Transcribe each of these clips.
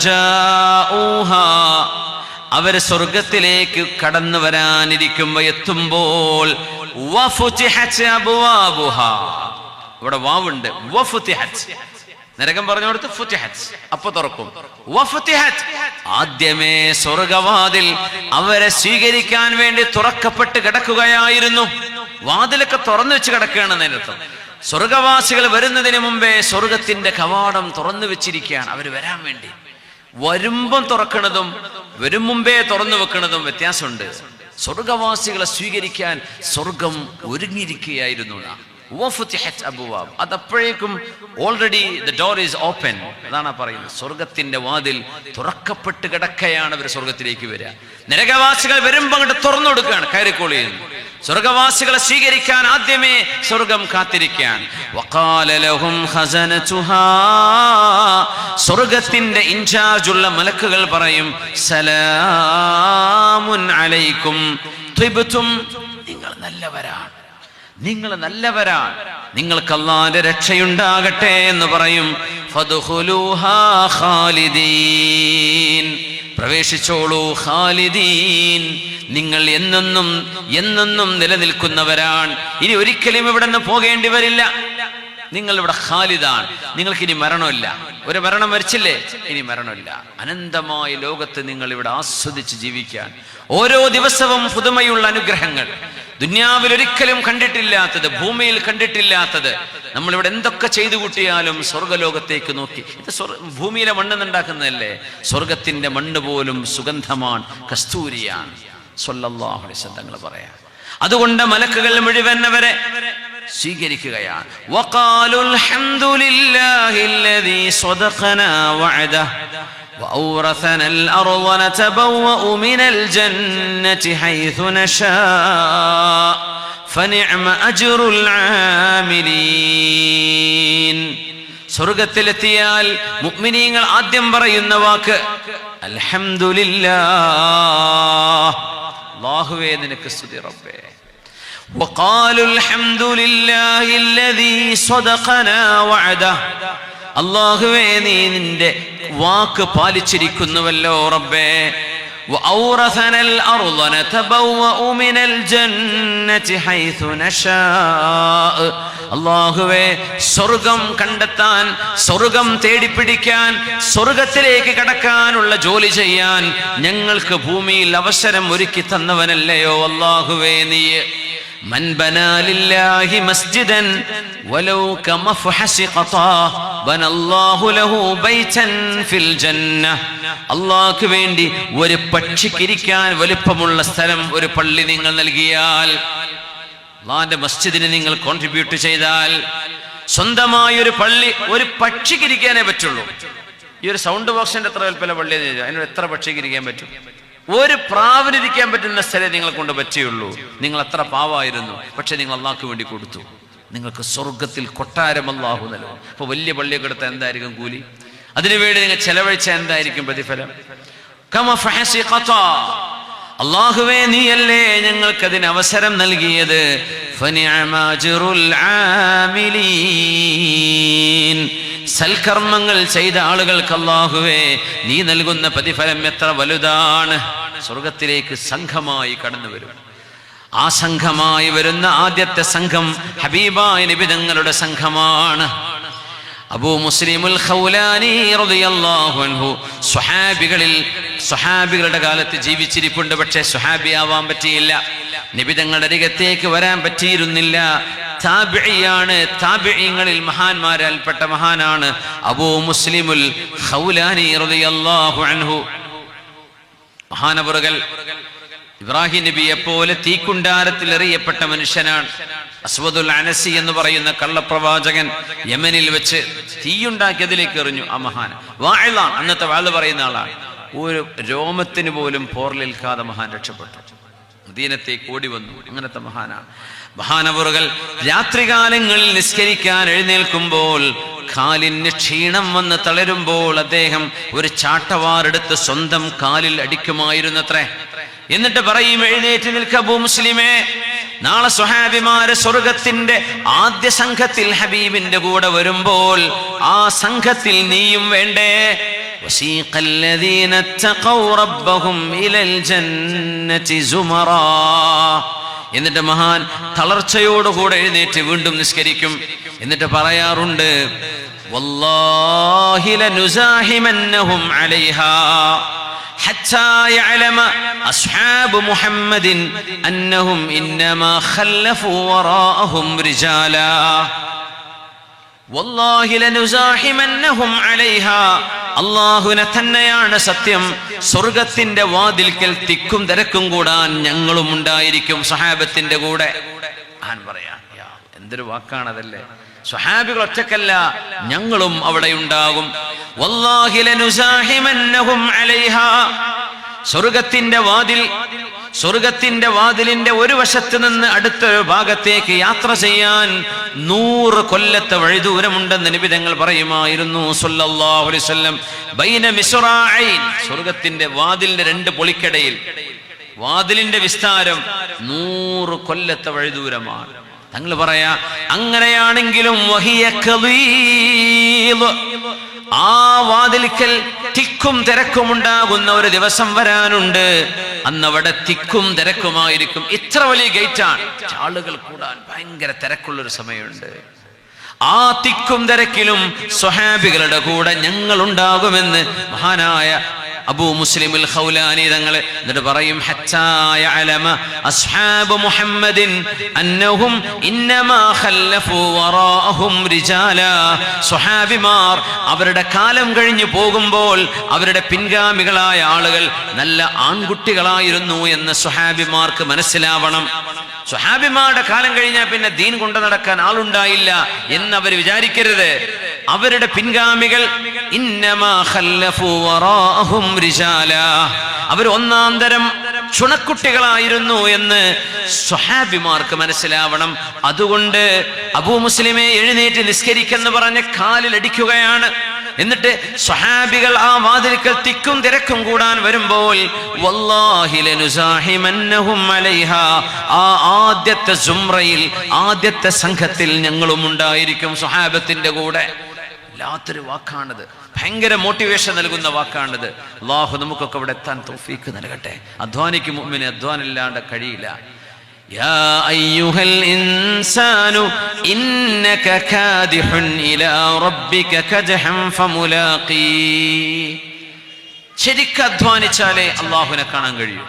ജാഊഹാ, അവർ സ്വർഗത്തിലേക്ക് കടന്നു വരാനിരിക്കുമ്പോൾ എത്തുമ്പോൾ വഫുതിഹത് അബ്വാബുഹാ, ഇവിടെ വാവുണ്ട്, വഫുതിഹത്, നരകം പറഞ്ഞു കൊടുത്ത് ഫുതിഹത്, അപ്പൊ തുറക്കും. വഫുതിഹത്, ആദ്യമേ സ്വർഗവാതിൽ അവരെ സ്വീകരിക്കാൻ വേണ്ടി തുറക്കപ്പെട്ട് കിടക്കുകയായിരുന്നു. വാതിലൊക്കെ തുറന്നു വെച്ച് കിടക്കുകയാണ് നേരത്തെ. സ്വർഗവാസികൾ വരുന്നതിന് മുമ്പേ സ്വർഗത്തിന്റെ കവാടം തുറന്നു വെച്ചിരിക്കുകയാണ് അവര് വരാൻ വേണ്ടി. വരുമ്പം തുറക്കണതും വരും മുമ്പേ തുറന്നു വെക്കണതും വ്യത്യാസമുണ്ട്. സ്വർഗവാസികളെ സ്വീകരിക്കാൻ സ്വർഗം ഒരുങ്ങിയിരിക്കുകയായിരുന്നു. അതപ്പോഴേക്കും already the door is open. അതാണ് പറയുന്നത്, സ്വർഗത്തിന്റെ വാതിൽ തുറക്കപ്പെട്ട് കിടക്കയാണ് അവർ സ്വർഗത്തിലേക്ക് വരിക. നരകവാസികൾ വരുമ്പോ അങ്ങോട്ട് തുറന്നു കൊടുക്കുകയാണ്, കയറിക്കോളിയും. സ്വർഗവാസികളെ സ്വീകരിക്കാൻ ആദ്യമേ സ്വർഗം കാത്തിരിക്കാൻ. വഖാല ലഹും ഖസനതുഹാ, സ്വർഗത്തിന്റെ ഇൻചാർജുള്ള മലക്കുകൾ പറയും, സലാമുൻ അലൈക്കും ത്വിബ്തും, നിങ്ങൾ നല്ലവരാണ്, നിങ്ങൾ നല്ലവരാണ്, നിങ്ങൾക്ക് അല്ലാഹുവിന്റെ രക്ഷയുണ്ടാകട്ടെ എന്ന് പറയും. ഫദ്ഖുലൂഹാ ഖാലിദീൻ, പ്രവേശിച്ചോളൂ, ഖാലിദീൻ, നിങ്ങൾ എന്നെന്നും നിലനിൽക്കുന്നവരാണ്. ഇനി ഒരിക്കലും ഇവിടെ നിന്ന് പോകേണ്ടി വരില്ല. നിങ്ങൾ ഇവിടെ ഖാലിദാണ്, നിങ്ങൾക്ക് ഇനി മരണമില്ല. ഒരു മരണം മരിച്ചില്ലേ, ഇനി മരണമില്ല. അനന്തമായ ലോകത്ത് നിങ്ങൾ ഇവിടെ ആസ്വദിച്ച് ജീവിക്കാൻ. ഓരോ ദിവസവും പുതുമയുള്ള അനുഗ്രഹങ്ങൾ, ദുനിയാവിൽ ഒരിക്കലും കണ്ടിട്ടില്ലാത്തത്, ഭൂമിയിൽ കണ്ടിട്ടില്ലാത്തത്. നമ്മളിവിടെ എന്തൊക്കെ ചെയ്തു കൂട്ടിയാലും സ്വർഗലോകത്തേക്ക് നോക്കി, ഇത് ഭൂമിയിലെ മണ്ണെന്നുണ്ടാക്കുന്നതല്ലേ, സ്വർഗത്തിന്റെ മണ്ണ് പോലും സുഗന്ധമാണ്, കസ്തൂരിയാണ്. സ്വല്ലല്ലാഹു അലൈഹി വസല്ലം തങ്ങൾ പറയാം. അതുകൊണ്ട് മലക്കുകൾ മുഴുവൻ അവരെ സ്വീകരിക്കുകയാണ്. വഖാലുൽ ഹംദുലില്ലാഹില്ലദീ സ്വദഖനാ വഅദഹു وأورثنا الأرض نتبوأ من الجنة حيث نشاء فنعم أجر العاملين. സ്വർഗത്തിലെത്തിയാൽ മുഅ്മിനീങ്ങൾ ആദ്യം പറയുന്ന വാക്ക് അൽഹംദുലില്ലാഹ്, അല്ലാഹുവേ നിനക്ക് സ്തുതി റബ്ബേ. وقالوا الحمد لله الذي صدقنا وعده, അല്ലാഹുവേ നീ നിന്റെ വാക്ക് പാലിച്ചിരിക്കുന്നുവല്ലോ റബ്ബേ. وأورثنا الأرض نتبوأ من الجنة حيث نشاء, അല്ലാഹുവേ സ്വർഗം കണ്ടെത്താൻ, സ്വർഗം തേടിപ്പിടിക്കാൻ, സ്വർഗത്തിലേക്ക് കടക്കാനുള്ള ജോലി ചെയ്യാൻ ഞങ്ങൾക്ക് ഭൂമിയിൽ അവസരം ഒരുക്കി തന്നവനല്ലയോ അല്ലാഹുവേ നീ. من بنى لله مسجدا ولو كمفحص قطاه بنى الله له بيتا في الجنة. അല്ലാഹുവിന് വേണ്ടി ഒരു പക്ഷിക്കിരിക്കാൻ വലുപ്പമുള്ള സ്ഥലം, ഒരു പള്ളി നിങ്ങൾ നൽകിയാൽ, അല്ലാഹുവിന്റെ മസ്ജിദിന് നിങ്ങൾ കോൺട്രിബ്യൂട്ട് ചെയ്താൽ, സ്വന്തമായ ഒരു പള്ളി ഒരു പക്ഷിക്കിരിക്കാനേ പറ്റുള്ളൂ. ഈ ഒരു സൗണ്ട് ബോക്സിന്റെ എത്ര വലുപ്പമുള്ള പള്ളി, അതിനോട് എത്ര പക്ഷിക്കിരിക്കാൻ പറ്റും? ഒരു പ്രാവിനിരിക്കാൻ പറ്റുന്ന സ്ഥലം നിങ്ങളെ കൊണ്ട് പറ്റുള്ളൂ. നിങ്ങൾ അത്ര പാവായിരുന്നു, പക്ഷെ നിങ്ങൾ അല്ലാഹുവിന് വേണ്ടി കൊടുത്തു. നിങ്ങൾക്ക് സ്വർഗത്തിൽ കൊട്ടാരം അല്ലാഹു നൽകും. അപ്പൊ വലിയ പള്ളിയൊക്കെ എടുത്താൽ എന്തായിരിക്കും കൂലി? അതിനുവേണ്ടി നിങ്ങൾ ചെലവഴിച്ച എന്തായിരിക്കും പ്രതിഫലം? അല്ലാഹുവേ നീയല്ലേ ഞങ്ങൾക്കതിന് അവസരം നൽകിയത്. സൽക്കർമ്മങ്ങൾ ചെയ്ത ആളുകൾക്ക് അല്ലാഹുവേ നീ നൽകുന്ന പ്രതിഫലം എത്ര വലുതാണ്. സ്വർഗത്തിലേക്ക് സംഘമായി കടന്നു വരും. ആ സംഘമായി വരുന്ന ആദ്യത്തെ സംഘം ഹബീബായ നബി തങ്ങളുടെ സംഘമാണ്. അബൂ മുസ്ലിമുൽ ഖൗലാനി റളിയല്ലാഹു അൻഹു സ്വഹാബികളുടെ കാലത്ത് ജീവിച്ചിരിപ്പുണ്ട്. പക്ഷേ സ്വഹാബിയാവാൻ പറ്റിയില്ല, നബി തങ്ങളുടെ അരികത്തേക്ക് വരാൻ പറ്റിയിരുന്നില്ല. താബിഇയാണ്, താബിഈങ്ങളിൽ മഹാന്മാരിൽപ്പെട്ട മഹാനാണ് അബൂ മുസ്ലിമുൽ ഖൗലാനി റളിയല്ലാഹു അൻഹു. മഹാനവറുകൾ ഇബ്രാഹിം നബിയെ പോലെ തീക്കുണ്ടാരത്തിൽ എറിയപ്പെട്ട മനുഷ്യനാണ്. അസ്വദുൽ അനസി എന്ന് പറയുന്ന കള്ളപ്രവാചകൻ യമനിൽ വെച്ച് തീയുണ്ടാക്കിയതിലേക്ക് എറിഞ്ഞു. ആ മഹാൻ വാഇളാണ്, അന്നത്തെ വാള് പറയുന്ന ആളാണ്. ഒരു രോമത്തിന് പോലും പോർലേൽക്കാതെ മഹാൻ രക്ഷപ്പെട്ടു, മദീനത്തേക്ക് ഓടി വന്നു. അങ്ങനത്തെ മഹാനാണ്. മഹാനവറുകൾ രാത്രികാലങ്ങളിൽ നിസ്കരിക്കാൻ എഴുന്നേൽക്കുമ്പോൾ കാലിന് ക്ഷീണം വന്ന് തളരുമ്പോൾ അദ്ദേഹം ഒരു ചാട്ടവാറെടുത്ത് സ്വന്തം കാലിൽ അടിക്കുമായിരുന്നത്രേ. എന്നിട്ട് പറയും, എഴുന്നേറ്റ് നിൽക്ക അബൂ മുസ്ലിമേ, നാളെ സ്വഹാബിമാര് സ്വർഗത്തിന്റെ ആദ്യ സംഘത്തിൽ ഹബീബിന്റെ കൂടെ വരുമ്പോൾ ആ സംഘത്തിൽ നീയും വേണ്ടേ? وسيق الذين اتقوا ربهم إلى الجنة زمرا. എന്നിട്ട് മഹാൻ തളർച്ചയോടുകൂടെ എഴുന്നേറ്റ് വീണ്ടും നിസ്കരിക്കും. എന്നിട്ട് പറയാറുണ്ട്, വല്ലാഹി ലനുസാഹിമന്നഹും അലൈഹാ ഹത്താ യഅലമ അസ്ഹാബു മുഹമ്മദിൻ അന്നഹും ഇന്നമാ ഖല്ലഫു വറാഅഹും റിജാലാ. വല്ലാഹി ലനുസാഹിമന്നഹും അലൈഹാ, അല്ലാഹുവിനെ തന്നെയാണ് സത്യം, സ്വർഗത്തിന്റെ വാതിൽക്കൽ തിക്കും തിരക്കും കൂടാൻ ഞങ്ങളും ഉണ്ടായിരിക്കും സ്വഹാബത്തിന്റെ കൂടെ. ആൻ പറയാ, എന്തൊരു വാക്കാണതല്ലേ. സ്വഹാബികൾ ഒറ്റക്കല്ല, ഞങ്ങളും അവിടെ ഉണ്ടാകും. വല്ലാഹി ലനുസാഹിമന്നഹും അലൈഹാ, സ്വർഗത്തിന്റെ വാതിലിന്റെ ഒരു വശത്ത് നിന്ന് അടുത്തൊരു ഭാഗത്തേക്ക് യാത്ര ചെയ്യാൻ 100 കൊല്ലത്തെ വഴിദൂരമുണ്ടെന്ന് നബി തങ്ങൾ പറയുമായിരുന്നു സല്ലല്ലാഹു അലൈഹി വസല്ലം. ബൈന മിസ്റാഈൻ, സ്വർഗത്തിന്റെ വാതിലിന്റെ 2 പൊളിക്കടയിൽ വാതിലിന്റെ വിസ്താരം 100 കൊല്ലത്തെ വഴിദൂരമാണ്. തങ്ങൾ പറയാ, അങ്ങനെയാണെങ്കിലും വഹിയ ഖദീദ്, ആ വാതിൽക്കൽ തിക്കും തിരക്കും ഉണ്ടാകുന്ന ഒരു ദിവസം വരാനുണ്ട്. അന്നവിടെ തിക്കും തിരക്കുമായിരിക്കും. ഇത്ര വലിയ ഗേറ്റാണ്, ആളുകൾ കൂടാൻ ഭയങ്കര തിരക്കുള്ളൊരു സമയമുണ്ട്. ആ തിക്കും തിരക്കിലും സ്വഹാബികളുടെ കൂടെ ഞങ്ങൾ ഉണ്ടാകുമെന്ന് മഹാനായ അബൂ മുസ്ലിം അൽ ഖൗലാനി തങ്ങൾ എന്നിട്ട് പറയും, ഹത്താ യഅലമ അസ്ഹാബു മുഹമ്മദിൻ അന്നഹും ഇന്നമാ ഖല്ലഫു വറാഅഹും റിജാലാ. സ്വഹാബിമാർ അവരുടെ കാലം കഴിഞ്ഞു പോകുമ്പോൾ അവരുടെ പിൻഗാമികളായ ആളുകൾ നല്ല ആൺകുട്ടികളായിരുന്നു എന്ന് സ്വഹാബിമാർക്ക് മനസ്സിലാവണം. സ്വഹാബിമാരുടെ കാലം കഴിഞ്ഞാൽ പിന്നെ ദീൻ കൊണ്ടു നടക്കാൻ ആളുണ്ടായില്ല എന്ന് അവർ വിചാരിക്കരുത്. അവരുടെ പിൻഗാമികൾ ഇന്നമാ ഖല്ലഫു വറാഅഹും റിജാലാ, അവർ ഒന്നാം തരം ചുണക്കുട്ടികളായിരുന്നു എന്ന് സ്വഹാബിമാർക്ക് മനസ്സിലാവണം. അതുകൊണ്ട് അബൂ മുസ്ലിമെ എഴുന്നേറ്റ് നിസ്കരിക്കെന്ന് പറഞ്ഞ് കാലിലടിക്കുകയാണ്. എന്നിട്ട് സ്വഹാബികൾ ആ വാതിൽക്കൽ തിക്കും തിരക്കും കൂടാൻ വരുമ്പോൾ വല്ലാഹി ലനുസാഹിമന്നഹും അലൈഹാ, ആ ആദ്യത്തെ സുംറയിൽ ആദ്യത്തെ സംഘത്തിൽ ഞങ്ങളും ഉണ്ടായിരിക്കും സ്വഹാബത്തിന്റെ കൂടെ. വല്ലാത്തൊരു വാക്കാണിത്, ഭയങ്കര മോട്ടിവേഷൻ നൽകുന്ന വാക്കാണിത്. അല്ലാഹു നമുക്കൊക്കെ ഇവിടെ എത്താൻ തൗഫീക്ക് നൽകട്ടെ. അധ്വാനിക്കും മുഅ്മിനെ, അധ്വാനില്ലാണ്ട് കഴിയില്ല. യാ അയ്യുഹൽ ഇൻസാനു ഇന്നക കാദിഹുൻ ഇലാ റബ്ബിക കദ്ഹൻ ഫമുലാഖീ. ശരിക്കും അധ്വാനിച്ചാലേ അല്ലാഹുവിനെ കാണാൻ കഴിയൂ.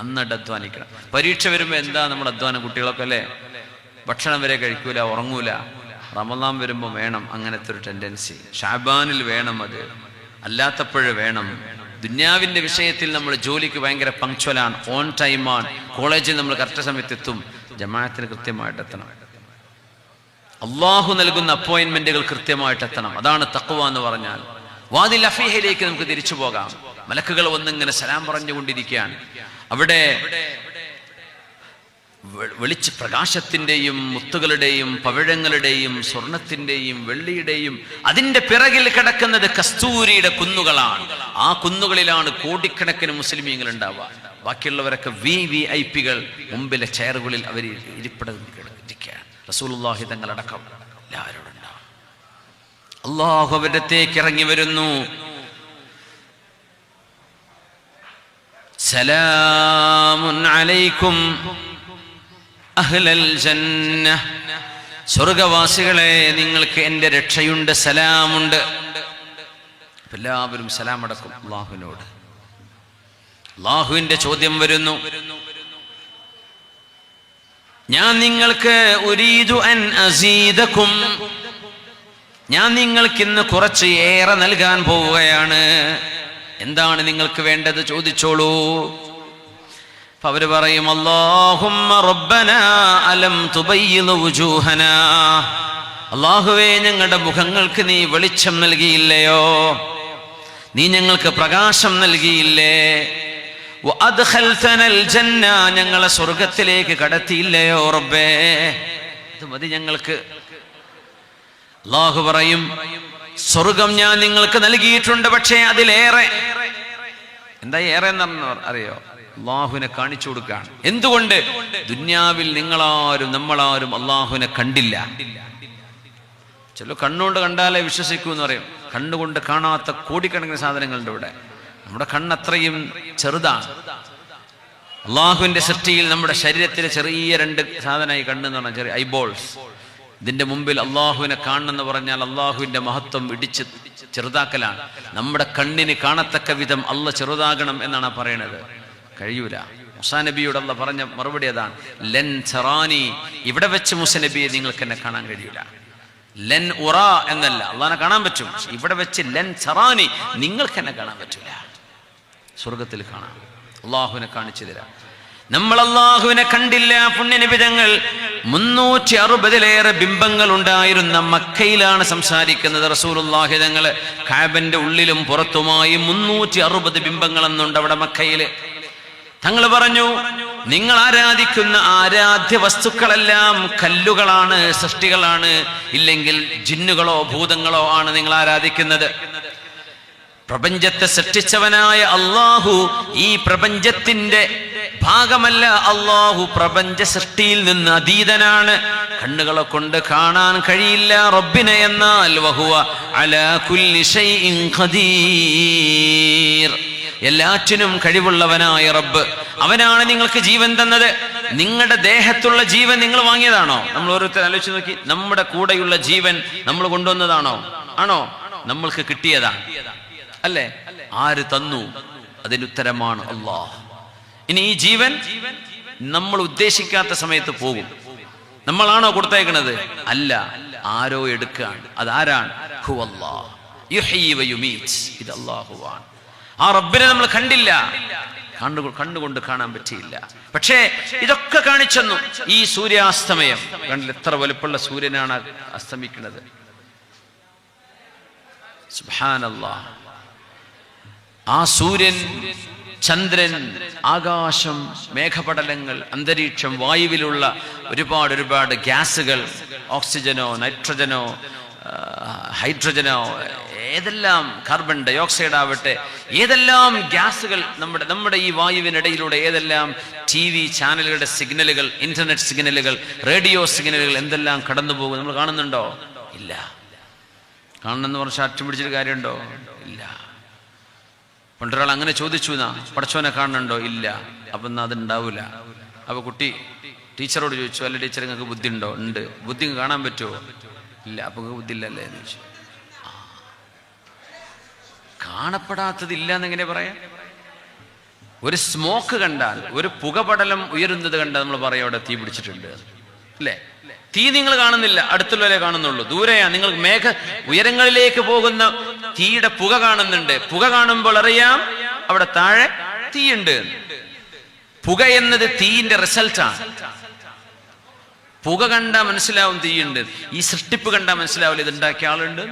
അന്നിട്ട് അധ്വാനിക്കണം. പരീക്ഷ വരുമ്പോൾ എന്താ നമ്മുടെ അധ്വാനം? കുട്ടികളൊക്കെ അല്ലേ, ഭക്ഷണം വരെ കഴിക്കൂല, ഉറങ്ങൂല. റമളാൻ വരുമ്പോൾ വേണം അങ്ങനത്തെ ഒരു ടെൻഡൻസി. ഷാബാനിൽ വേണം, അത് അല്ലാത്തപ്പോഴ് വേണം. ദുന്യാവിന്റെ വിഷയത്തിൽ നമ്മൾ ജോലിക്ക് ഭയങ്കര പങ്ക്ച്വലാണ്, ഓൺ ടൈമാണ്. കോളേജിൽ നമ്മൾ കറക്റ്റ് സമയത്ത് എത്തും, ജമാഅത്തിന് കൃത്യമായിട്ട് എത്തണം. അള്ളാഹു നൽകുന്ന അപ്പോയിന്റ്മെന്റുകൾ കൃത്യമായിട്ട് എത്തണം. അതാണ് തഖ്വ എന്ന് പറഞ്ഞാൽ. വാദിൽ അഫീഹയിലേക്ക് നമുക്ക് തിരിച്ചു പോകാം. മലക്കുകൾ വന്നിങ്ങനെ സലാം പറഞ്ഞുകൊണ്ടിരിക്കുകയാണ്. അവിടെ വെളിച്ച പ്രകാശത്തിന്റെയും മുത്തുകളുടെയും പവിഴങ്ങളുടെയും സ്വർണത്തിന്റെയും വെള്ളിയുടെയും അതിന്റെ പിറകിൽ കിടക്കുന്നത് കസ്തൂരിയുടെ കുന്നുകളാണ്. ആ കുന്നുകളിലാണ് കോടിക്കണക്കിന് മുസ്ലിമീങ്ങൾ ഉണ്ടാവുക. ബാക്കിയുള്ളവരൊക്കെ വിഐപികൾ മുമ്പിലെ ചെയറുകളിൽ അവർ ഇരിപ്പിടിക്കുകയാണ്. റസൂലുള്ളാഹി തങ്ങളടക്കം എല്ലാവരും ഉണ്ടാവും. അല്ലാഹു അവരത്തേക്ക് ഇറങ്ങി വരുന്നു. സലാമുൻ അലൈക്കും അഹ്ലൽ ജന്ന, സ്വർഗവാസികളെ നിങ്ങൾക്ക് എൻ്റെ രക്ഷയുണ്ട്, സലാമുണ്ട്. എല്ലാവരും സലാം അടക്കും അല്ലാഹുവിനോട്. അല്ലാഹുവിന്റെ ചോദ്യം വരുന്നു, ഞാൻ നിങ്ങൾക്ക് ഉരീദു അൻ അസീദകും, ഞാൻ നിങ്ങൾക്ക് ഇന്ന് കുറച്ച് ഏറെ നൽകാൻ പോവുകയാണ്. എന്താണ് നിങ്ങൾക്ക് വേണ്ടത്? ചോദിച്ചോളൂ. അവര് പറയും, അല്ലാഹുമ്മ റബ്ബനാ അലം തുബയ്യിദ് വുജൂഹനാ, അല്ലാഹുവേ ഞങ്ങളുടെ മുഖങ്ങൾക്ക് നീ വെളിച്ചം നൽകിയില്ലയോ, നീ ഞങ്ങൾക്ക് പ്രകാശം നൽകിയില്ലേ, വഅദ്ഖൽതനൽ ജന്ന, ഞങ്ങളെ സ്വർഗ്ഗത്തിലേക്ക് കടത്തിയില്ലയോ റബ്ബേ, ഇത് മതി ഞങ്ങൾക്ക്. അല്ലാഹു പറയും, സ്വർഗം ഞാൻ നിങ്ങൾക്ക് നൽകിയിട്ടുണ്ട്, പക്ഷേ അതിലേറെ. എന്താ ഏറെ എന്ന് അറിയോ? അള്ളാഹുവിനെ കാണിച്ചു കൊടുക്കുകയാണ്. എന്തുകൊണ്ട്? ദുന്യാവിൽ നിങ്ങളാരും നമ്മളാരും അള്ളാഹുവിനെ കണ്ടില്ല. ചില കണ്ണുകൊണ്ട് കണ്ടാലേ വിശ്വസിക്കൂ എന്ന് പറയും. കണ്ണുകൊണ്ട് കാണാത്ത കോടിക്കണക്കിന് സാധനങ്ങളുണ്ട് ഇവിടെ. നമ്മുടെ കണ്ണത്രയും ചെറുതാണ്. അള്ളാഹുവിന്റെ സൃഷ്ടിയിൽ നമ്മുടെ ശരീരത്തിലെ ചെറിയ 2 സാധനമായി കണ്ണെന്ന് പറഞ്ഞാൽ ചെറിയ ഐബോൾസ്. ഇതിന്റെ മുമ്പിൽ അള്ളാഹുവിനെ കാണണമെന്ന് പറഞ്ഞാൽ അള്ളാഹുവിന്റെ മഹത്വം ഇടിച്ച് ചെറുതാക്കലാണ്. നമ്മുടെ കണ്ണിന് കാണത്തക്ക വിധം അള്ള ചെറുതാകണം എന്നാണ് പറയണത്. കഴിയൂല. മൂസാ നബിയോട് അള്ള പറഞ്ഞ മറുപടി അതാണ്, ലൻ തറാനി, ഇവിടെ വെച്ച് മൂസാ നബിയെ നിങ്ങൾക്ക് എന്നെ കാണാൻ കഴിയൂല. ലൻ ഉറ എന്നല്ല, അള്ളാഹിനെ കാണാൻ പറ്റും. ഇവിടെ വെച്ച് ലൻ തറാനി, നിങ്ങൾക്ക് എന്നെ കാണാൻ പറ്റൂല. സ്വർഗത്തിൽ കാണാം, അള്ളാഹുവിനെ കാണിച്ചു തരാം. നമ്മൾ അള്ളാഹുവിനെ കണ്ടില്ല. പുണ്യനബി തങ്ങൾ 360-ലേറെ ബിംബങ്ങൾ ഉണ്ടായിരുന്ന മക്കയിലാണ് സംസാരിക്കുന്നത്. റസൂലുള്ളാഹി തങ്ങൾ കഅബന്റെ ഉള്ളിലും പുറത്തുമായി 360 ബിംബങ്ങൾ എന്നുണ്ട് അവിടെ മക്കയില്. തങ്ങൾ പറഞ്ഞു, നിങ്ങൾ ആരാധിക്കുന്ന ആരാധ്യ വസ്തുക്കളെല്ലാം കല്ലുകളാണ്, സൃഷ്ടികളാണ്, ഇല്ലെങ്കിൽ ജിന്നുകളോ ഭൂതങ്ങളോ ആണ് നിങ്ങൾ ആരാധിക്കുന്നത്. പ്രപഞ്ചത്തെ സൃഷ്ടിച്ചവനായ അള്ളാഹു ഈ പ്രപഞ്ചത്തിന്റെ ഭാഗമല്ല. അള്ളാഹു പ്രപഞ്ച സൃഷ്ടിയിൽ നിന്ന് അതീതനാണ്. കണ്ണുകളെ കൊണ്ട് കാണാൻ കഴിയില്ല റബ്ബിനെ. എന്നാൽ വഹുവ അലാ കുല്ലി ഷൈഇൻ ഖദീർ, എല്ലാറ്റിനും കഴിവുള്ളവനായ റബ്ബ്, അവനാണ് നിങ്ങൾക്ക് ജീവൻ തന്നത്. നിങ്ങളുടെ ദേഹത്തുള്ള ജീവൻ നിങ്ങൾ വാങ്ങിയതാണോ? നമ്മൾ ഓരോരുത്തർ ആലോചിച്ച് നോക്കി. നമ്മുടെ കൂടെയുള്ള ജീവൻ നമ്മൾ കൊണ്ടുവന്നതാണോ? ആണോ? നമ്മൾക്ക് കിട്ടിയതാണ് അല്ലേ? ആര് തന്നു? അതിനുത്തരമാണ് അല്ലാഹ്. ഇനി ഈ ജീവൻ നമ്മൾ ഉദ്ദേശിക്കാത്ത സമയത്ത് പോകും. നമ്മളാണോ കൊടുത്തേക്കണത്? അല്ല, ആരോ എടുക്കുകയാണ്. അതാരാണ്? ഹുവല്ലാഹ് യുഹ്യി വയുമീത്. ഇത് അല്ലാഹുവാണ്. ആ റബ്ബിനെ നമ്മൾ കണ്ടില്ല, കണ്ണുകൊണ്ട് കാണാൻ പറ്റിയില്ല. പക്ഷേ ഇതൊക്കെ കാണിച്ചെന്നു. ഈ സൂര്യാസ്തമയം കണ്ടില്ല, എത്ര വലുപ്പമുള്ള സൂര്യനാണ് അസ്തമിക്കുന്നത്. സുബ്ഹാനല്ലാഹ്. ആ സൂര്യൻ, ചന്ദ്രൻ, ആകാശം, മേഘപടലങ്ങൾ, അന്തരീക്ഷം, വായുവിലുള്ള ഒരുപാട് ഗ്യാസുകൾ, ഓക്സിജനോ നൈട്രജനോ ഹൈഡ്രജനോ ഏതെല്ലാം, കാർബൺ ഡയോക്സൈഡ് ആവട്ടെ, ഏതെല്ലാം ഗ്യാസുകൾ നമ്മുടെ ഈ വായുവിനിടയിലൂടെ ഏതെല്ലാം TV ചാനലുകളുടെ സിഗ്നലുകൾ, ഇന്റർനെറ്റ് സിഗ്നലുകൾ, റേഡിയോ സിഗ്നലുകൾ എന്തെല്ലാം കടന്നു പോകും നമ്മൾ കാണുന്നുണ്ടോ? ഇല്ല. കാണണമെന്ന് പറഞ്ഞാൽ അറ്റം പിടിച്ചിട്ട് കാര്യമുണ്ടോ? ഇല്ല. പണ്ടൊരാൾ അങ്ങനെ ചോദിച്ചു, പടച്ചോനെ കാണുന്നുണ്ടോ? ഇല്ല. അപ്പം എന്നാൽ അതുണ്ടാവില്ല. അപ്പൊ കുട്ടി ടീച്ചറോട് ചോദിച്ചു, അല്ല ടീച്ചർ നിങ്ങൾക്ക് ബുദ്ധി ഉണ്ടോ? ഉണ്ട്. ബുദ്ധി കാണാൻ പറ്റുമോ? ഇല്ല. അപ്പൊ ബുദ്ധി ഇല്ലല്ലേ എന്ന് ചോദിച്ചു. കാണപ്പെടാത്തതില്ല എന്നെങ്ങനെ പറയാം? ഒരു സ്മോക്ക് കണ്ടാൽ, ഒരു പുകപടലം ഉയരുന്നത് കണ്ടാൽ നമ്മൾ പറയാം അവിടെ തീ പിടിച്ചിട്ടുണ്ട് അല്ലേ? തീ നിങ്ങൾ കാണുന്നില്ല, അടുത്തുള്ളവരെ കാണുന്നുള്ളൂ. ദൂരെയാ. നിങ്ങൾ ഉയരങ്ങളിലേക്ക് പോകുന്ന തീയുടെ പുക കാണുന്നുണ്ട്. പുക കാണുമ്പോൾ അറിയാം അവിടെ താഴെ തീയുണ്ട്. പുക എന്നത് തീയിന്റെ റിസൾട്ടാണ്. പുക കണ്ടാൽ മനസ്സിലാവും തീയുണ്ട്. ഈ സൃഷ്ടിപ്പ് കണ്ടാൽ മനസ്സിലാവില്ല ഇത് ഉണ്ടാക്കിയ ആളുണ്ട്.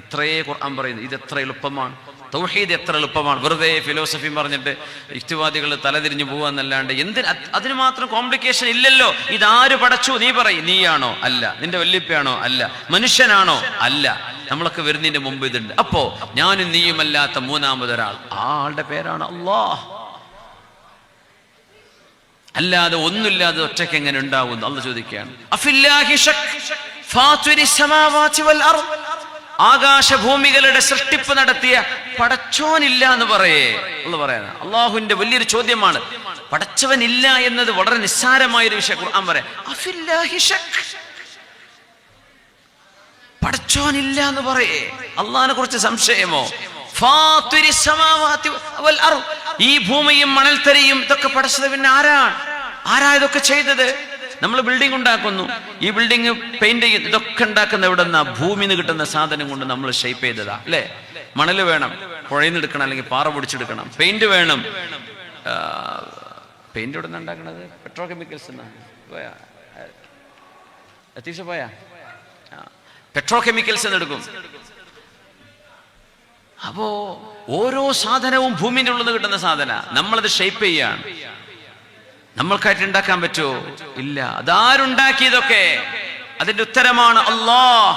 ഇത്രയേ ഖുർആൻ പറയുന്നു. ഇത് എത്ര എളുപ്പമാണ്. തൗഹീദ് എത്ര എളുപ്പമാണ്. വെറുതെ ഫിലോസഫി പറഞ്ഞിട്ട് യുക്തിവാദികൾ തലതിരിഞ്ഞു പോവാന്നല്ലാണ്ട് അതിന് മാത്രം കോംപ്ലിക്കേഷൻ ഇല്ലല്ലോ. ഇതാര് പടച്ചു? നീ പറയും. നീയാണോ? അല്ല. നിന്റെ വല്യപ്പയാണോ? അല്ല. മനുഷ്യനാണോ? അല്ല. നമ്മളൊക്കെ വരുന്നതിന്റെ മുമ്പ് ഇതുണ്ട്. അപ്പോ ഞാനും നീയുമല്ലാത്ത മൂന്നാമതൊരാൾ, ആ ആളുടെ പേരാണ് അല്ലാഹ്. അല്ലാതെ ഒന്നുമില്ലാതെ ഒറ്റയ്ക്ക് എങ്ങനെ ഉണ്ടാവുന്നു? അള്ളാഹ് ചോദിക്കുകയാണ്. അഫില്ലാഹി ശക്ക് ഫാത്തിരിസ് സമാവാതി വൽ അർദ്, ആകാശഭൂമികളുടെ സൃഷ്ടിപ്പ് നടത്തിയ പടച്ചോനില്ല എന്ന് പറയേ എന്ന് പറയാനാ. അള്ളാഹുവിന്റെ വലിയൊരു ചോദ്യമാണ്. പടച്ചവനില്ല എന്നത് വളരെ നിസ്സാരമായൊരു വിഷയം. ഖുർആൻ പറയാം അഫില്ലാഹി ശക്ക്, പടച്ചോനില്ല എന്ന് പറയേ. അള്ളാഹിനെ കുറിച്ച് സംശയമോ? ഫാത്തിരിസ് സമാവാതി വൽ അർദ്, ഈ ഭൂമിയും മണൽത്തരിയും ഇതൊക്കെ പടച്ചത് പിന്നെ ആരാ ഇതൊക്കെ ചെയ്തത്? നമ്മൾ ബിൽഡിംഗ് ഉണ്ടാക്കുന്നു, ഈ ബിൽഡിംഗ് പെയിന്റ് ചെയ്യുന്നു, ഇതൊക്കെ ഉണ്ടാക്കുന്ന എവിടെ നിന്നാ? ഭൂമിയിൽ നിന്ന് കിട്ടുന്ന സാധനം കൊണ്ട് നമ്മൾ ഷേപ്പ് ചെയ്തതാ അല്ലേ? മണൽ വേണം, പുഴയിൽ നിന്ന് എടുക്കണം, അല്ലെങ്കിൽ പാറ പൊടിച്ചെടുക്കണം. പെയിന്റ് വേണം. പെയിന്റ് എവിടെ നിന്ന് ഉണ്ടാക്കണത്? പെട്രോ കെമിക്കൽസ് പോയാ അത്യാവശ്യം പോയാ പെട്രോ കെമിക്കൽസ് എന്ന് എടുക്കും. അപ്പോ ഓരോ സാധനവും ഭൂമിന്റെ ഉള്ളിൽ നിന്ന് കിട്ടുന്ന സാധന. നമ്മളത് ഷേപ്പ് ചെയ്യാണ്. നമ്മൾക്കായിട്ട് ഉണ്ടാക്കാൻ പറ്റുമോ? ഇല്ല. അതാരുണ്ടാക്കിയതൊക്കെ? അതിന്റെ ഉത്തരമാണ് അല്ലാഹ്.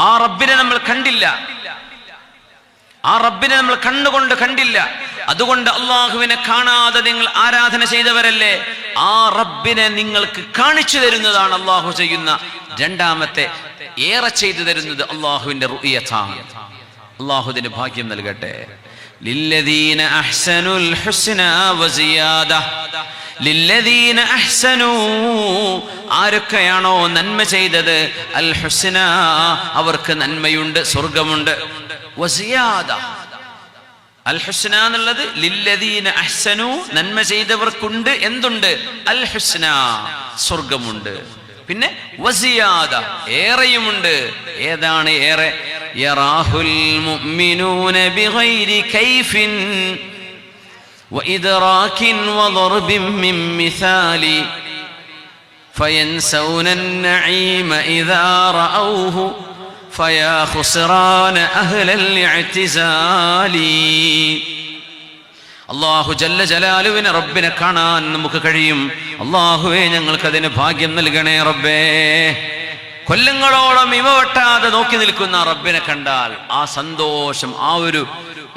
ആ റബ്ബിനെ നമ്മൾ കണ്ടില്ല, ആ റബ്ബിനെ നമ്മൾ കണ്ണുകൊണ്ട് കണ്ടില്ല. അതുകൊണ്ട് അള്ളാഹുവിനെ കാണാതെ നിങ്ങൾ ആരാധന ചെയ്തവരല്ലേ? ആ റബ്ബിനെ നിങ്ങൾക്ക് കാണിച്ചു തരുന്നതാണ് അള്ളാഹു ചെയ്യുന്ന രണ്ടാമത്തെ ഏറെ ചെയ്തു തരുന്നത് അള്ളാഹുവിന്റെ റുഇയത്താണ്. അള്ളാഹുവിന് ഭാഗ്യം നൽകട്ടെ. ലില്ലദീന അഹ്സനുൽ ഹുസ്നാ വസിയാദ. ലില്ലദീന അഹ്സനൂ, ആരൊക്കെയാണോ നന്മ ചെയ്തത്, അൽ ഹുസ്ന, അവർക്ക് നന്മയുണ്ട്, സ്വർഗമുണ്ട്. വസിയാദ, അൽ ഹുസ്ന എന്നുള്ളത് ലില്ലദീന അഹ്സനൂ, നന്മ ചെയ്തവർക്കുണ്ട് എന്തുണ്ട്, അൽ ഹുസ്ന, സ്വർഗമുണ്ട്. പിന്നെ വസിയാദ, ഏറെയുമുണ്ട്. ഏതാണ് ഏറെ? യറാഹുൽ മുഅ്മിനൂന ബിഗൈരി കൈഫിൻ വഇദ്റാകിൻ വദർബിൻ മിൻ മിസാലി ഫയൻസൗന النعيم إذا رأوه فيا خسران أهل الاعتزال. അള്ളാഹു ജല്ല ജലാലുവിനെ റബ്ബിനെ കാണാൻ നമുക്ക് കഴിയും. അള്ളാഹുവേ, ഞങ്ങൾക്കതിന് ഭാഗ്യം നൽകണേ റബ്ബേ. കൊല്ലങ്ങളോളം ഇവ വെട്ടാതെ നോക്കി നിൽക്കുന്ന റബ്ബിനെ കണ്ടാൽ ആ സന്തോഷം, ആ ഒരു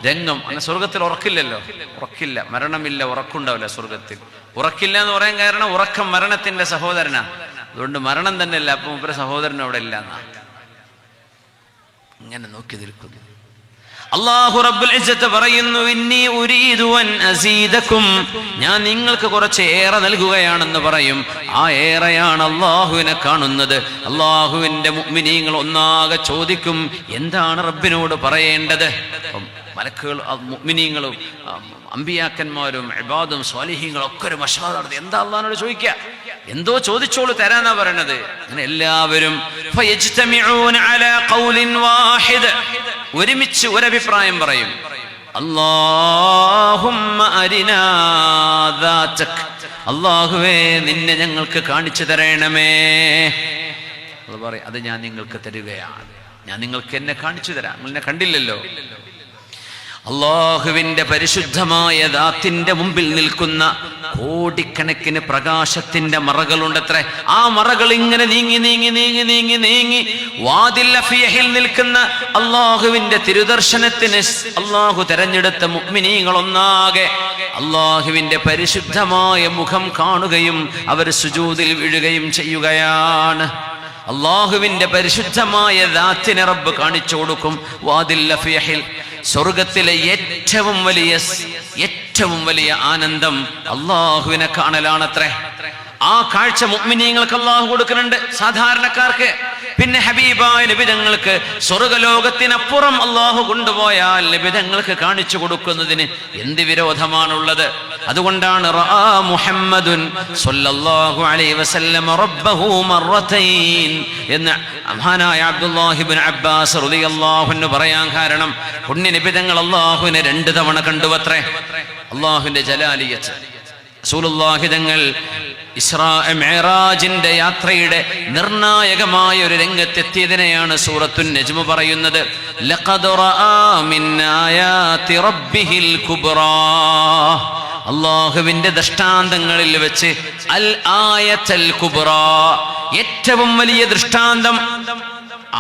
രംഗം. അങ്ങനെ സ്വർഗത്തിൽ ഉറക്കില്ലല്ലോ, ഉറക്കില്ല, മരണമില്ല, ഉറക്കുണ്ടാവില്ല സ്വർഗത്തിൽ. ഉറക്കില്ല എന്ന് പറയാൻ കാരണം ഉറക്കം മരണത്തിന്റെ സഹോദരനാ. അതുകൊണ്ട് മരണം തന്നെ അല്ല, അപ്പൊ മുപ്പര സഹോദരൻ അവിടെ ഇല്ല എന്നാ. ഇങ്ങനെ നോക്കി നിൽക്കുന്നു. അല്ലാഹു റബ്ബുൽ ഇസ്സത്ത് പറയുന്നു, ഇന്നി ഉരീദു അൻ അസീദകും, ഞാൻ നിങ്ങൾക്ക് കുറച്ച് ഏറെ നൽകുകയാണെന്ന് പറയും. ആ ഏറെയാണ് അള്ളാഹുവിനെ കാണുന്നത്. അള്ളാഹുവിന്റെ മുഅ്മിനീങ്ങൾ ഒന്നാകെ ചോദിക്കും, എന്താണ് റബ്ബിനോട് പറയേണ്ടത്? മലക്കുകൾ, മുഅ്മിനീങ്ങളും അമ്പിയാക്കന്മാരും ഇബാദും സ്വാലിഹീങ്ങളും ഒക്കെ ഒരു മശവറ നടത്തി എന്താ അള്ളാഹിനോട് ചോദിക്കുക? എന്തോ ചോദിച്ചോളൂ, തരാന്നാ പറയണത്. അങ്ങനെ എല്ലാവരും ഒരുമിച്ച് ഒരഭിപ്രായം പറയും. അല്ലാഹുമ്മ അരിനാ ദാതക്, അല്ലാഹുവേ നിന്നെ ഞങ്ങൾക്ക് കാണിച്ചു തരണമേ. അത് പറയും, അത് ഞാൻ നിങ്ങൾക്ക് തരികയാണ്, ഞാൻ നിങ്ങൾക്ക് എന്നെ കാണിച്ചു തരാം, നിങ്ങളെന്നെ കണ്ടില്ലല്ലോ. അള്ളാഹുവിന്റെ പരിശുദ്ധമായ ദാത്തിന്റെ മുമ്പിൽ നിൽക്കുന്ന കോടിക്കണക്കിന് പ്രകാശത്തിന്റെ മറകളുണ്ടത്രേ. ആ മറകൾ ഇങ്ങനെ നീങ്ങി നീങ്ങി നീങ്ങി നീങ്ങി നീങ്ങി വാദിൽ അഫിയഹിൽ നിൽക്കുന്ന അള്ളാഹുവിന്റെ തിരുദർശനത്തിന് അള്ളാഹു തെരഞ്ഞെടുത്ത മുഅ്മിനീങ്ങൾ ഒന്നാകെ അള്ളാഹുവിന്റെ പരിശുദ്ധമായ മുഖം കാണുകയും അവർ സുജൂദിൽ വീഴുകയും ചെയ്യുകയാണ്. അള്ളാഹുവിന്റെ പരിശുദ്ധമായ ദാത്തിനെ റബ്ബ് കാണിച്ചു കൊടുക്കും. വാദിൽ അഫിയഹിൽ, സ്വർഗത്തിലെ ഏറ്റവും വലിയ ആനന്ദം അള്ളാഹുവിനെ കാണലാണത്രേ. ആ കാഴ്ച മുഅ്മിനീങ്ങൾക്ക് അള്ളാഹു കൊടുക്കുന്നുണ്ട്, സാധാരണക്കാർക്ക്. പിന്നെ ഹബീബായ നബി തങ്ങൾക്ക് സ്വർഗലോകത്തിനപ്പുറം അള്ളാഹു കൊണ്ടുപോയാൽ നബി തങ്ങൾക്ക് കാണിച്ചു കൊടുക്കുന്നതിന് എന്ത് വിരോധമാണുള്ളത്? അതുകൊണ്ടാണ് റആ മുഹമ്മദുൻ സ്വല്ലല്ലാഹു അലൈഹി വസല്ലം റബ്ബഹു മർറതൈൻ എന്ന് മഹാനായ അബ്ദുല്ലാഹി ഇബ്നു അബ്ബാസ് റളിയല്ലാഹു അൻഹു പറയാൻ കാരണം, പുണ്യ നബി തങ്ങൾ അള്ളാഹുവിനെ 2 തവണ കണ്ടുവത്രേ. അള്ളാഹുവിന്റെ ജലാലിയത്ത് റസൂലുള്ളാഹി തങ്ങൾ ഇസ്രാ മിഅ്റാജിന്റെ യാത്രയുടെ നിർണായകമായ ഒരു രംഗത്തെത്തിയതിനെയാണ് സൂറത്തുൻ നജ്മ് പറയുന്നത്. ലഖദ് റആ മിൻ ആയാതി റബ്ബിഹിൽ കുബ്റാ, അള്ളാഹുവിന്റെ ദൃഷ്ടാന്തങ്ങളിൽ വെച്ച് അൽ ആയത്തുൽ കുബ്റാ, ഏറ്റവും വലിയ ദൃഷ്ടാന്തം.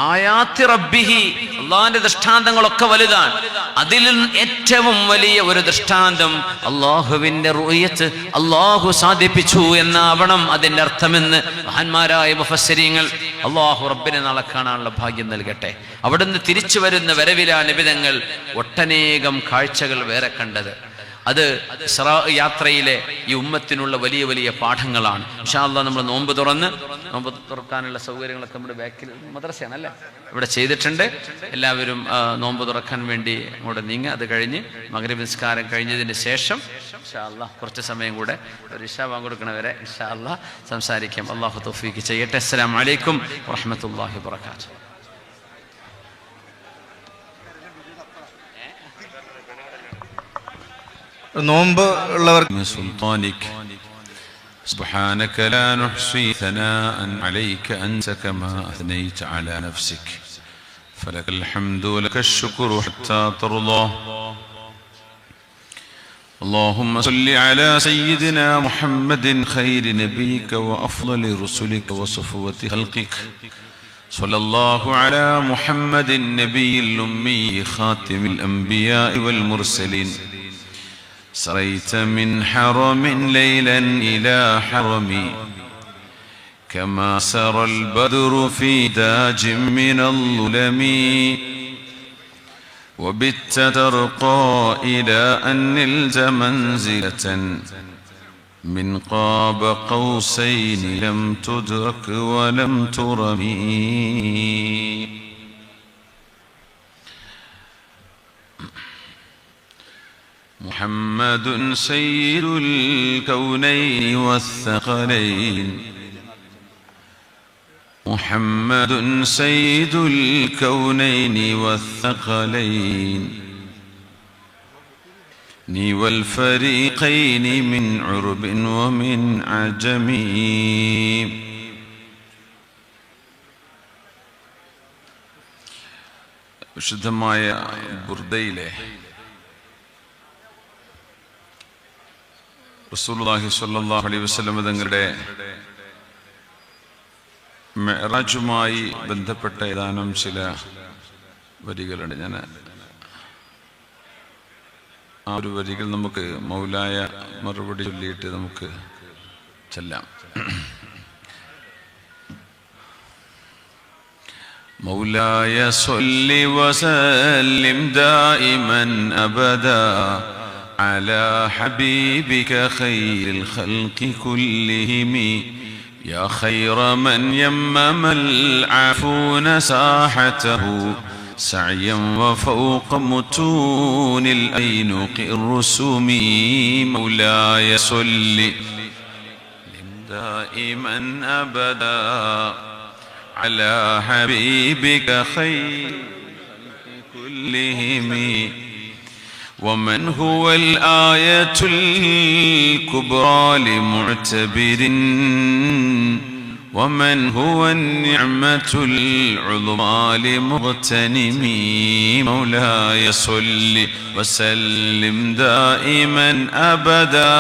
ആയാത്തി റബ്ബിഹി, അള്ളാഹിന്റെ ദൃഷ്ടാന്തങ്ങളൊക്കെ വലുതാണ്. അതിൽ ഏറ്റവും വലിയ ഒരു ദൃഷ്ടാന്തം അള്ളാഹുവിന്റെ റുയത്ത് അള്ളാഹു സാധിപ്പിച്ചു എന്നാവണം അതിന്റെ അർത്ഥമെന്ന് മഹാന്മാരായ മുഫസ്സിരീങ്ങൾ. അള്ളാഹു റബ്ബിനെ നാളെ കാണാനുള്ള ഭാഗ്യം നൽകട്ടെ. അവിടുന്ന് തിരിച്ചു വരുന്ന വരവിലാ നബിതങ്ങൾ ഒട്ടനേകം കാഴ്ചകൾ വേറെ കണ്ടത്. അത് ഇസ്രാ യാത്രയിലെ ഈ ഉമ്മത്തിനുള്ള വലിയ വലിയ പാഠങ്ങളാണ്. ഇൻഷാ അല്ലാഹ് നമ്മൾ നോമ്പ് തുറക്കാനുള്ള സൗകര്യങ്ങളൊക്കെ നമ്മുടെ ബാക്കിൽ മദ്രസയാണ് അല്ലേ, ഇവിടെ ചെയ്തിട്ടുണ്ട്. എല്ലാവരും നോമ്പ് തുറക്കാൻ വേണ്ടി അങ്ങോട്ട് നീങ്ങുക. അത് കഴിഞ്ഞ് മഗ്രിബ് നിസ്കാരം കഴിഞ്ഞതിന് ശേഷം ഇൻഷാ അല്ലാഹ് കുറച്ച് സമയം കൂടെ ഒരു ഇശാ ബാങ്ക് കൊടുക്കണവരെ ഇൻഷാ അല്ലാഹ് സംസാരിക്കാം. അല്ലാഹു തൗഫീഖ് ചെയ്യട്ടെ. അസ്സലാമു അലൈക്കും വറഹ്മത്തുള്ളാഹി വബറകാതുഹു. നോമ്പ് ഉള്ളവർക്ക് سبحانك لا نحصي ثناء عليك أنت كما أثنيت على نفسك فلك الحمد ولك الشكر حتى ترضى اللهم صل على سيدنا محمد خير نبيك وأفضل رسلك وصفوة خلقك صلى الله على محمد النبي الأمي خاتم الأنبياء والمرسلين سريت من حرم ليلا إلى حرم كما سرى البدر في داج من الظلم وبت ترقى إلى أن نلت منزلة من قاب قوسين لم تدرك ولم ترمي. محمد سيد الكونين والثقلين محمد سيد الكونين والثقلين والفريقين من عرب ومن عجم. വിശുദ്ധമായ ബുർദയിലെ റസൂലുള്ളാഹി സ്വല്ലല്ലാഹു അലൈഹി വസല്ലം തങ്ങളുടെ മിഅ്റാജുമായി ബന്ധപ്പെട്ട ഏതാനും ചില വരികളുണ്ട്. ഞാൻ ആ ഒരു വരികൾ നമുക്ക് മൗലായ മറുപടി ചൊല്ലിയിട്ട് നമുക്ക് ചെല്ലാം. മൗലായ സ്വല്ലി വസല്ലിം ദായിമൻ അബദാ على حبيبك خير الخلق كلهم يا خير من يمم العافون ساحته سعيا وفوق متون الأينق الرسوم. مولاي صل دائما أبدا على حبيبك خير الخلق كلهم ومن هو الآية الكبرى لمعتبر ومن هو النعمة العظمى لمغتنم. مولاي صل وسلم دائما أبدا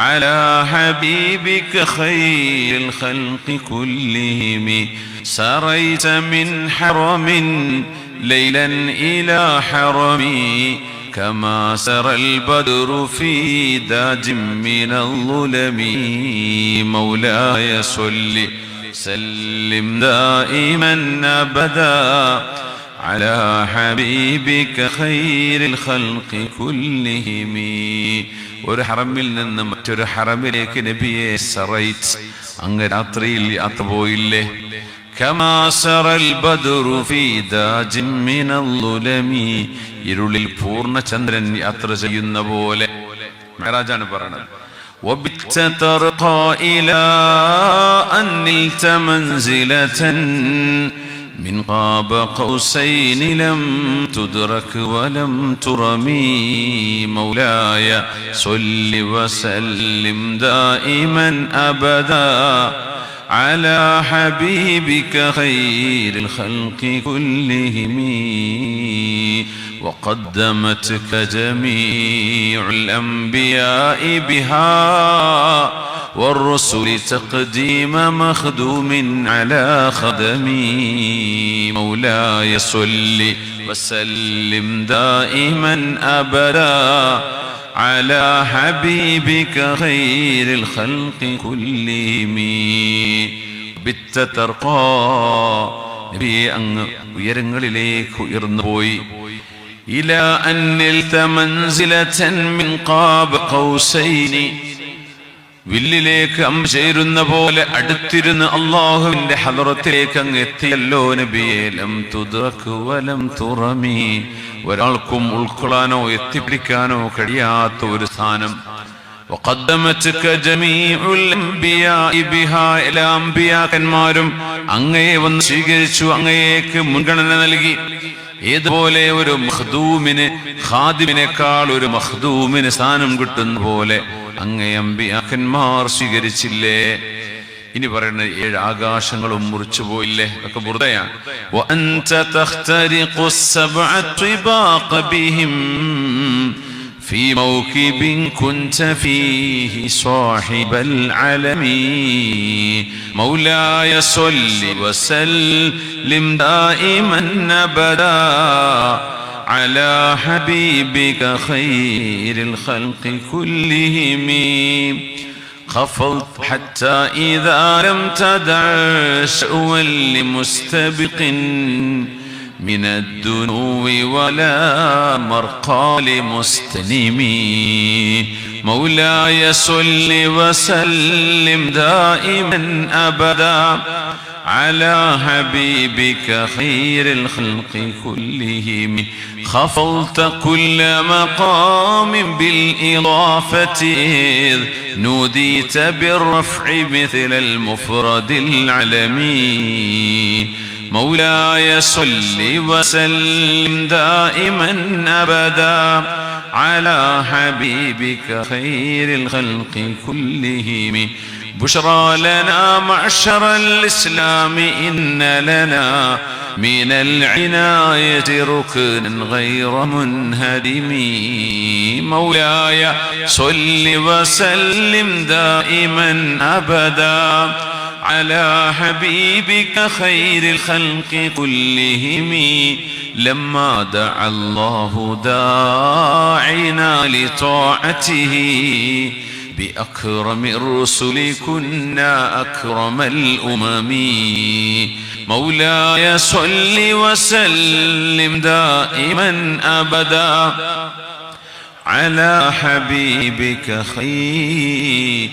على حبيبك خير الخلق كلهم. سريت من حرم ليلا إلى حرمي كما سرى البدر في داج من الظلم. مولاي صل سلم دائما أبدا على حبيبك خير الخلق كلهم. ഒരു ഹറമിൽ നിന്ന് മറ്റൊരു ഹറമിലേക്ക് നബിയെ സറൈറ്റ് അങ്ങ് രാത്രിയിൽ യാത്ര പോയില്ലേ? كما سرى البدر في داج من الظلم ഇരുളിൽ പൂർണ്ണ ചന്ദ്രൻ യാത്ര ചെയ്യുന്ന പോലെ. മിഅ്റാജാണ് പറയുന്നത്. وبت ترقى إلى أن نلت منزلة من قاب قوسين لم تدرك ولم ترمي. مولاي صل وسلم دائما أبدا على حبيبك خير الخلق كلهم. وقدمتك جميع الأنبياء بها والرسل تقديم مخدوم على خدمي. مولاي صل وسلم دائما أبدا على حبيبك خير الخلق كلهم. بت ترقى നബിയെ അങ്ങ് ഉയരങ്ങളിലേക്ക് ഉയർന്നു പോയി. إلى أن نلت منزلة من قاب قوسين വില്ലിലേക്ക് അമ്പ് ചേരുന്ന പോലെ അടുത്തിരുന്ന് അള്ളാഹുവിന്റെ ഹദറത്തിലേക്ക് അങ്ങ് എത്തിയല്ലോ നബിയേ. ലം തുദ്റക് വലം തുറമി, ഒരാൾക്കും ഉൾക്കൊള്ളാനോ എത്തിപ്പിടിക്കാനോ കഴിയാത്ത ഒരു സ്ഥാനം. وقدمتك جميع الأنبياء بها إلى അമ്പിയാക്കന്മാരും അങ്ങയെ വന്ന് സ്വീകരിച്ചു, അങ്ങയേക്ക് മുൻഗണന നൽകി. ഏതുപോലെ ഒരു മഖ്ദൂമിന് ഖാദിമിനേക്കാൾ ഒരു മഖ്ദൂമിന് സ്ഥാനം കിട്ടുന്ന പോലെ അങ്ങേ അമ്പിയാക്കന്മാർ സ്വീകരിച്ചില്ലേ? ഇനി പറയുന്ന 7 ആകാശങ്ങളും മുറിച്ചു പോയില്ലേ? ഒക്കെ ബുർദയാണ്. وأنت تخترق السبع طباق بهم في موكب كنت فيه صاحب العلم. مولاي صل وسلم دائما أبدا على حبيبك خير الخلق كلهم. خفضت حتى إذا لم تدع شأوا لمستبق من الدنو ولا مرقى لمستنم مولاي صل وسلم دائما أبدا على حبيبك خير الخلق كلهم خفضت كل مقام بالإضافة إذ نوديت بالرفع مثل المفرد العلمي مولاي صل وسلم دائما أبدا على حبيبك خير الخلق كلهم بشرى لنا معشر الإسلام إن لنا من العناية ركنا غير منهدم مولاي صل وسلم دائما أبدا على حبيبك خير الخلق كلهم لما دعا الله داعنا لطاعته بأكرم الرسل كنا أكرم الأمم مولاي صل وسلم دائما أبدا على حبيبك خير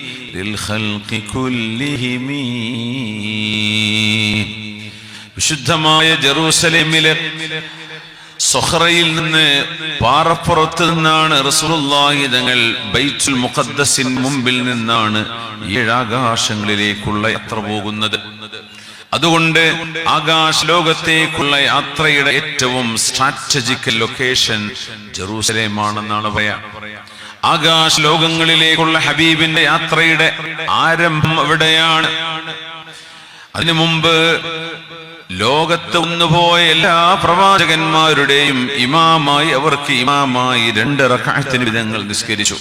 الخلق كلهم വിശുദ്ധമായ ജെറൂസലേമിലെ സൊഹ്റയിൽ നിന്ന് പാറപ്പുറത്ത് നിന്നാണ് റസൂലുള്ളാഹി തങ്ങൾ ബൈത്തുൽ മുഖദ്ദസിന് മുമ്പിൽ നിന്നാണ് 7 ആകാശങ്ങളിലേക്കുള്ള യാത്ര പോകുന്നത്. അതുകൊണ്ട് ആകാശ ലോകത്തേക്കുള്ള യാത്രയുടെ ഏറ്റവും സ്ട്രാറ്റജിക്കൽ ലൊക്കേഷൻ ജെറൂസലേമാണെന്നാണ് പറയാ. ആകാശ ലോകങ്ങളിലേക്കുള്ള ഹബീബിന്റെ യാത്രയുടെ ആരംഭം എവിടെയാണ്? അതിനു മുമ്പ് ലോകത്ത് ഒന്നുപോയ എല്ലാ പ്രവാചകന്മാരുടെയും ഇമാമായി അവർക്ക് 2 റക്അത്തിന് വിധങ്ങൾ നിസ്കരിച്ചു.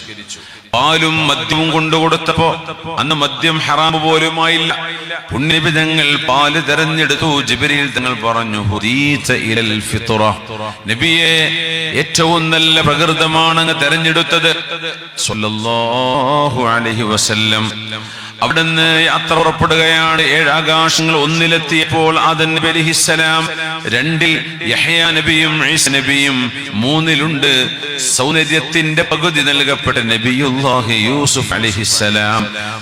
പാലും മദ്യവും കൊണ്ടുകൊടുത്തപ്പോ അന്ന് മദ്യം ഹറാം പോലുമായില്ല. പുണ്യവിധങ്ങൾ പാല് തെരഞ്ഞെടുത്തു. ജിബ്രീൽ തങ്ങൾ പറഞ്ഞു, ഹുദീത ഇലൽ ഫിത്ര, നബിയെ ഏറ്റവും നല്ല പ്രകൃതമാണ് അങ്ങ് തെരഞ്ഞെടുത്തത് സ്വല്ലല്ലാഹു അലൈഹി വസല്ലം. അവിടുന്ന് യാത്ര പുറപ്പെടുകയാണ്. 7 ആകാശങ്ങൾ ഒന്നിലെത്തിയപ്പോൾ ആദം നബി അലൈഹിസ്സലാം, 2-ൽ യഹ്യാ നബിയും ഈസ നബിയും, 3-ലുണ്ട് സൗന്ദര്യത്തിന്റെ പകുതി നൽകപ്പെട്ട നബിയുല്ലാഹി യൂസുഫ് അലൈഹിസ്സലാം,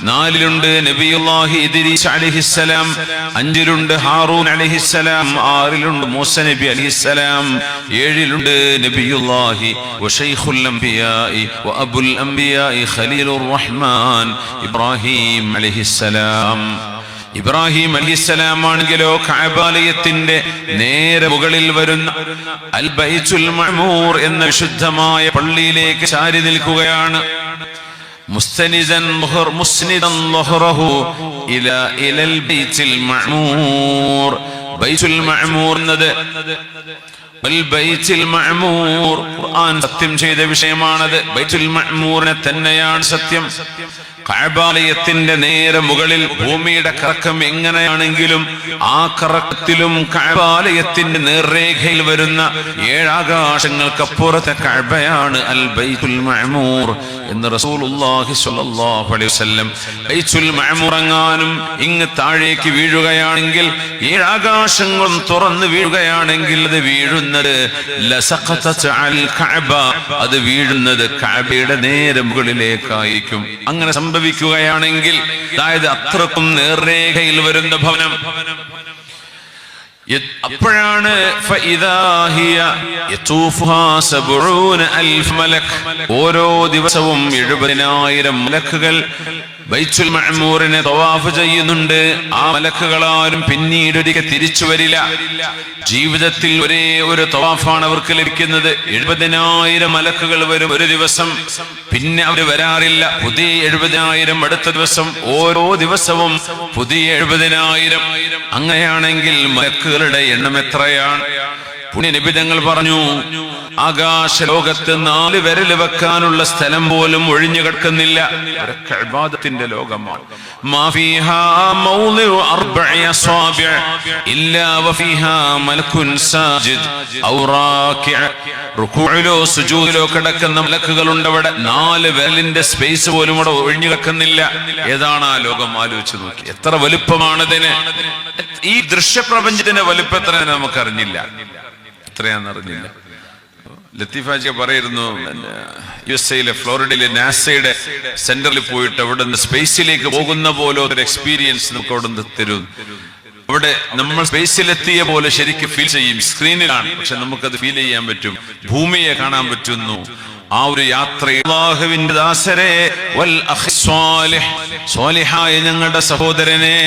4-ലുണ്ട് നബിയുല്ലാഹി ഇദ്രീസ് അലൈഹിസ്സലാം, 5-ലുണ്ട് ഹാറൂൻ അലൈഹിസ്സലാം, 6-ലുണ്ട് മൂസ നബി അലൈഹിസ്സലാം, 7-ലുണ്ട് നബിയുല്ലാഹി വശൈഖുൽ അംബിയാഇ വഅബുൽ അംബിയാഇ ഖലീലുർ റഹ്മാൻ ഇബ്രാഹിം അലൈഹിസ്സലാം. ഇബ്രാഹിം അലൈഹിസ്സലാം ആണെങ്കിലോ കഅബാലയത്തിന്റെ നേരെ മുകളിൽ വരുന്ന അൽ ബൈത്തുൽ മഅമൂർ എന്ന വിശുദ്ധമായ പള്ളിയിലേക്ക് ചാരി നിൽക്കുകയാണ്. മുസ്തനിദൻ ളുഹ്റഹു ഇലൽ ബൈത്തുൽ മഅമൂർ. ബൈത്തുൽ മഅമൂർ എന്നത് ബൈത്തുൽ മഅമൂർ ഖുർആൻ സത്യം ചെയ്ത വിഷയമാണത്. ബൈത്തുൽ മഅമൂറിനെ തന്നെയാണ് സത്യം. കഅബാലയത്തിന്റെ നേരെ മുകളിൽ ഭൂമിയുടെ കറക്കം എങ്ങനെയാണെങ്കിലും ആ കറക്കത്തിലും കഅബാലയത്തിന്റെ നേർരേഖയിൽ വരുന്ന 7 ആകാശങ്ങൾക്കപ്പുറത്തെ കഅബയാണ് അൽ ബൈത്തുൽ മഅമൂർ എന്ന് റസൂലുള്ളാഹി സ്വല്ലല്ലാഹു അലൈഹി വസല്ലം. ബൈത്തുൽ മഅമൂർ എങ്ങാനും ഇങ്ങ് താഴേക്ക് വീഴുകയാണെങ്കിൽ, 7 ആകാശങ്ങളും തുറന്നു വീഴുകയാണെങ്കിൽ അത് വീഴുന്നത് ലസഖതത അൽ കഅബ, അത് വീഴുന്നത് കഅബയുടെ നേരെ മുകളിലേക്കായിരിക്കും. അങ്ങനെ സംഭവിക്കുകയാണെങ്കിൽ, അതായത് അത്രക്കും നേർരേഖയിൽ വരുന്ന ഭവനം, അപ്പോഴാണ് ഓരോ ദിവസവും 70,000 മലക്കുകൾ ബൈത്തുൽ മഅമൂറിനെ തവാഫ് ചെയ്യുന്നുണ്ട്. ആ മലക്കുകളാരും പിന്നീട് ഒരിക്കൽ തിരിച്ചു വരില്ല. ജീവിതത്തിൽ ഒരേ ഒരു തവാഫാണ് അവർക്ക് ലഭിക്കുന്നത്. 70,000 മലക്കുകൾ വരും ഒരു ദിവസം, പിന്നെ അവർ വരാറില്ല. പുതിയ 70,000 അടുത്ത ദിവസം, ഓരോ ദിവസവും പുതിയ 70,000. അങ്ങനെയാണെങ്കിൽ മലക്കുകളുടെ എണ്ണം എത്രയാണ്? പുണ്യനബി തങ്ങൾ പറഞ്ഞു, ആകാശ ലോകത്ത് 4 വിരൽ വെക്കാനുള്ള സ്ഥലം പോലും ഒഴിഞ്ഞു കിടക്കുന്നില്ല. ഇവരൊക്കെ ഇബാദത്തിന്റെ ലോകമാണ്. മാ ഫീഹാ മൗളിഉ 4 അസ്വാബിഅ ഇല്ലാ വഫീഹാ മലക്കുൻ സാജിദ് ഔ റാകിഅ. റുകൂഇലോ സുജൂദിലോ കിടക്കുന്ന മലക്കുകളുണ്ട്. അവിടെ 4 വിരലിന്റെ സ്പേസ് പോലും അവിടെ ഒഴിഞ്ഞു കിടക്കുന്നില്ല. ഏതാണ് ആ ലോകം? ആലോചിച്ച് നോക്കി. എത്ര വലുപ്പമാണതിന്! ഈ ദൃശ്യപ്രപഞ്ചത്തിന്റെ വലുപ്പം എത്ര നമുക്കറിഞ്ഞില്ല, എത്രയാണെന്നറിഞ്ഞില്ല. ലത്തീഫാജി പറയുന്നു, USA ഫ്ലോറിഡയിലെ നാസയുടെ സെന്ററിൽ പോയിട്ട് അവിടെ നിന്ന് സ്പേസിലേക്ക് പോകുന്ന പോലെ ഒരു എക്സ്പീരിയൻസ് നമുക്ക് അവിടെ നിന്ന് തരും. അവിടെ നമ്മൾ സ്പേസിലെത്തിയ പോലെ ശരിക്കും ഫീൽ ചെയ്യും. സ്ക്രീനിലാണ്, പക്ഷെ നമുക്കത് ഫീൽ ചെയ്യാൻ പറ്റും. ഭൂമിയെ കാണാൻ പറ്റുന്നു. ആ ഒരു യാത്ര അല്ലാഹുവിന്റെ ദാസരെ വൽ അഖി സ്വാലിഹ്, സ്വാലിഹായ ഞങ്ങളുടെ സഹോദരനെ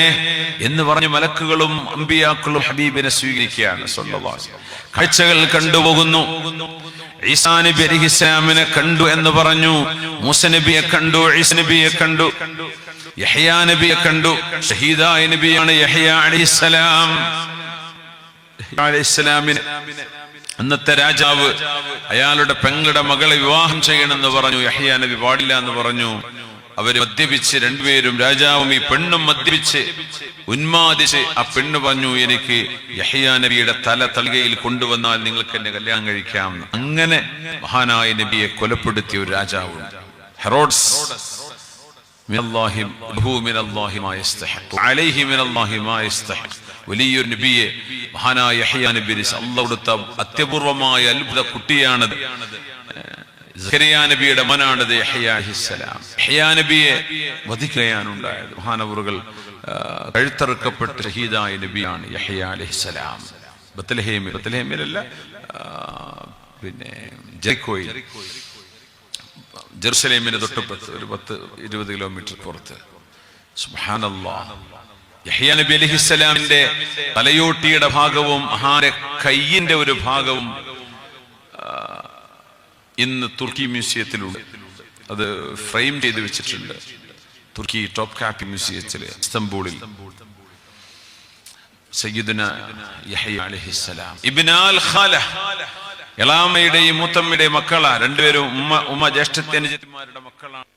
എന്ന് പറഞ്ഞ് മലക്കുകളും അമ്പിയാക്കളും ഹബീബിനെ സ്വീകരിക്കുകയാണ് സ്വല്ലല്ലാഹു അലൈഹി വസല്ലം. കാഴ്ചകൾ കണ്ടുപോകുന്നു. ഈസാ നബി അലൈഹിസ്സലാമിനെ കണ്ടു എന്ന് പറഞ്ഞു. മൂസ നബിയെ കണ്ടു, ഈസാ നബിയെ കണ്ടു, യഹ്യാ നബിയെ കണ്ടു. ഷഹീദായ നബിയാണ് യഹ്യാ അലൈഹിസ്സലാം. അലൈഹിസ്സലാമിനെ അന്നത്തെ രാജാവ് അയാളുടെ പെങ്ങളുടെ മകളെ വിവാഹം ചെയ്യണമെന്ന് പറഞ്ഞു. യഹ്യാ നബി പാടില്ല എന്ന് പറഞ്ഞു. അവര് മദ്യപിച്ച്, രണ്ടുപേരും, രാജാവും ഈ പെണ്ണും മദ്യപിച്ച് ഉന്മാദിച്ച് ആ പെണ്ണ് പറഞ്ഞു, എനിക്ക് യഹ്യാ നബിയുടെ തല തളികയിൽ കൊണ്ടുവന്നാൽ നിങ്ങൾക്ക് എന്നെ കല്യാണം കഴിക്കാം. അങ്ങനെ മഹാനായ നബിയെ കൊലപ്പെടുത്തിയ ഒരു രാജാവുണ്ട്, ഹെറോഡ്സ്. വലിയൊരു നബിയെ, മഹാനായ യഹ്യാ നബി, അല്ലാഹു കൊടുത്ത അത്യപൂർവമായ അത്ഭുത കുട്ടിയാണത്. സക്കരിയാ നബിയുടെ മകനാണത് യഹ്യാ അലൈഹിസ്സലാം. യഹ്യാ നബിയെ വധിക്കുകയാണ് ഉണ്ടായത്. മഹാനവറുകൾ കഴുത്തറുക്കപ്പെട്ട ഷഹീദായ നബിയാണ് യഹ്യാ അലൈഹിസ്സലാം. ബത്ലഹേമിലല്ല, പിന്നെ ജെറിക്കോയിൽ, ജെറുസലേമിന് തൊട്ടപ്പുറത്ത് ഒരു 10-20 കിലോമീറ്റർ പുറത്ത്. സുബ്ഹാനല്ലാഹ്. യഹ്യാ നബി അലൈഹിസ്സലാമിന്റെ തലയോട്ടിയുടെ ഭാഗവും മഹാന്റെ കയ്യിന്റെ ഒരു ഭാഗവും ഇന്ന് തുർക്കി മ്യൂസിയത്തിലുണ്ട്. അത് ഫ്രെയിം ചെയ്ത് വെച്ചിട്ടുണ്ട്. തുർക്കി ടോപ്പ് കാപ്പി മ്യൂസിയത്തില് ഇസ്തംബൂളിൽ. സയ്യിദുന യഹ്യാ അലൈഹിസ്സലാം ഇബ്നുൽ ഖാല, എളാമയുടെയും മൂത്തമ്മയുടെയും മക്കളാ. രണ്ടുപേരും ഉമ്മ ജ്യേഷ്ഠത്തി അനുജത്തിമാരുടെ മക്കളാണ്.